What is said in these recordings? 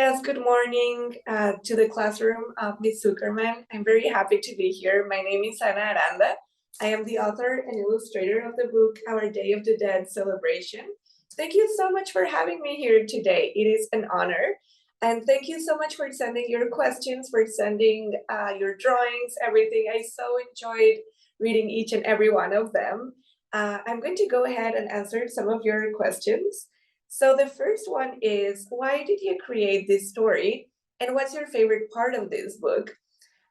Yes, good morning to the classroom of Ms. Zuckerman. I'm very happy to be here. My name is Ana Aranda. I am the author and illustrator of the book, Our Day of the Dead Celebration. Thank you so much for having me here today. It is an honor. And thank you so much for sending your questions, for sending your drawings, everything. I so enjoyed reading each and every one of them. I'm going to go ahead and answer some of your questions. So the first one is, why did you create this story? And what's your favorite part of this book?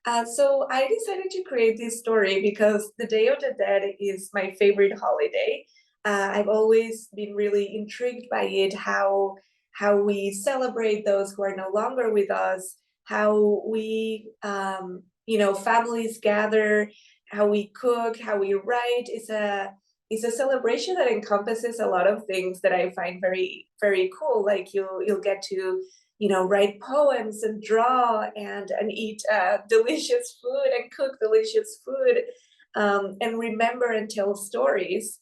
So I decided to create this story because the Day of the Dead is my favorite holiday. I've always been really intrigued by it, how we celebrate those who are no longer with us, how we, families gather, how we cook, how we write. It's a celebration that encompasses a lot of things that I find very, very cool. Like you'll get to write poems and draw and eat delicious food and cook delicious food, and remember and tell stories.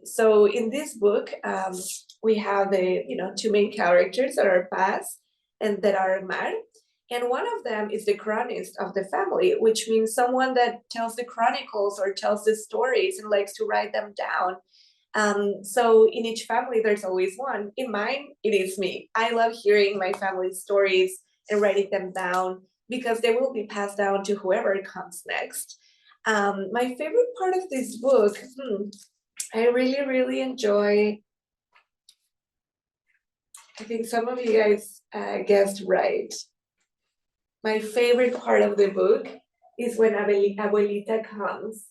So in this book, we have the two main characters that are Paz and that are Mar. And one of them is the chronist of the family, which means someone that tells the chronicles or tells the stories and likes to write them down. So in each family, there's always one. In mine, it is me. I love hearing my family's stories and writing them down because they will be passed down to whoever comes next. My favorite part of this book, I really, really enjoy. I think some of you guys guessed right. My favorite part of the book is when Abuelita comes.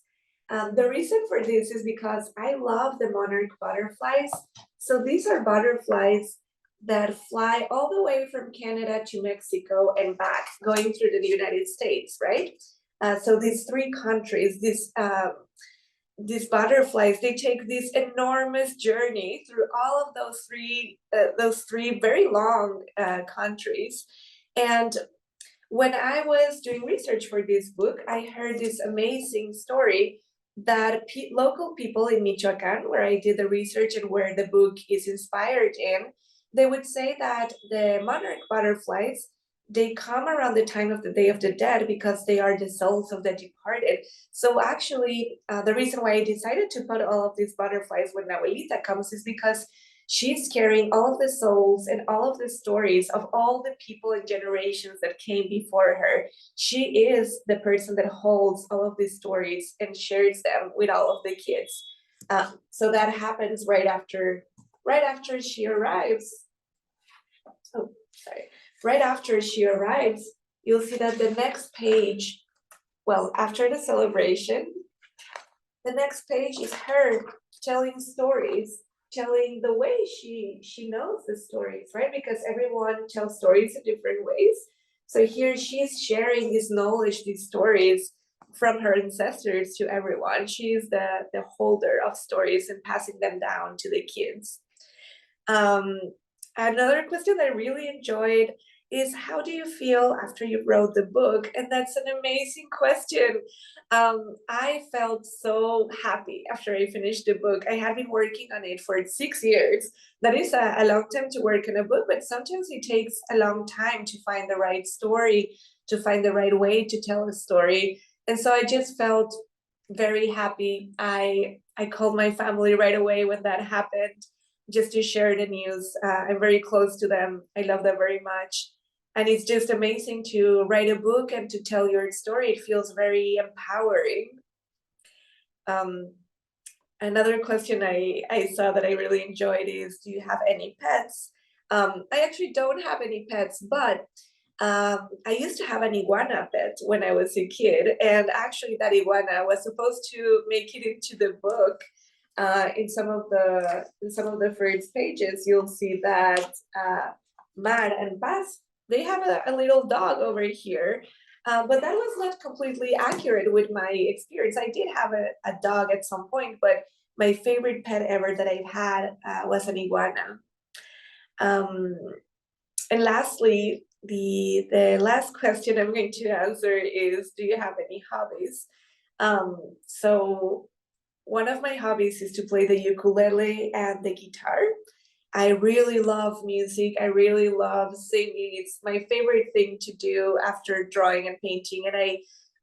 The reason for this is because I love the monarch butterflies. So these are butterflies that fly all the way from Canada to Mexico and back, going through the United States, right? So these three countries, these butterflies, they take this enormous journey through all of those three very long countries. And when I was doing research for this book, I heard this amazing story that local people in Michoacan, where I did the research and where the book is inspired in, they would say that the monarch butterflies, they come around the time of the Day of the Dead because they are the souls of the departed. So actually, the reason why I decided to put all of these butterflies when Abuelita comes is because she's carrying all of the souls and all of the stories of all the people and generations that came before her. She is the person that holds all of these stories and shares them with all of the kids. So that happens right after she arrives. Oh, sorry. Right after she arrives, you'll see that the next page, well, after the celebration, the next page is her telling stories, telling the way she knows the stories, right? Because everyone tells stories in different ways. So here she's sharing this knowledge, these stories from her ancestors to everyone. She's the holder of stories and passing them down to the kids. Another question that I really enjoyed is, how do you feel after you wrote the book? And that's an amazing question. I felt so happy after I finished the book. I had been working on it for 6 years. That is a long time to work on a book, but sometimes it takes a long time to find the right story, to find the right way to tell a story. And so I just felt very happy. I called my family right away when that happened, just to share the news. I'm very close to them. I love them very much. And it's just amazing to write a book and to tell your story. It feels very empowering. Another question I saw that I really enjoyed is, do you have any pets? I actually don't have any pets, but I used to have an iguana pet when I was a kid. And actually that iguana was supposed to make it into the book. In some of the first pages, you'll see that Mar and Paz, they have a little dog over here, but that was not completely accurate with my experience. I did have a dog at some point, but my favorite pet ever that I've had was an iguana. And lastly, the last question I'm going to answer is, do you have any hobbies? So one of my hobbies is to play the ukulele and the guitar. I really love music. I really love singing. It's my favorite thing to do after drawing and painting, and I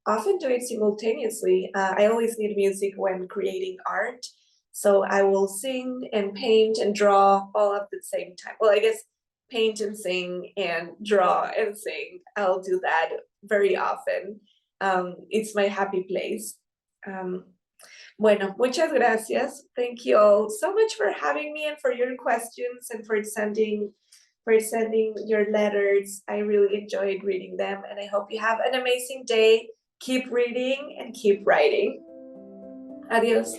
often do it simultaneously. I always need music when creating art, so I will sing and paint and draw all at the same time. Well, I guess paint and sing and draw and sing. I'll do that very often. It's my happy place. Um, Bueno, muchas gracias. Thank you all so much for having me and for your questions and for sending your letters. I really enjoyed reading them, and I hope you have an amazing day. Keep reading and keep writing. Adios.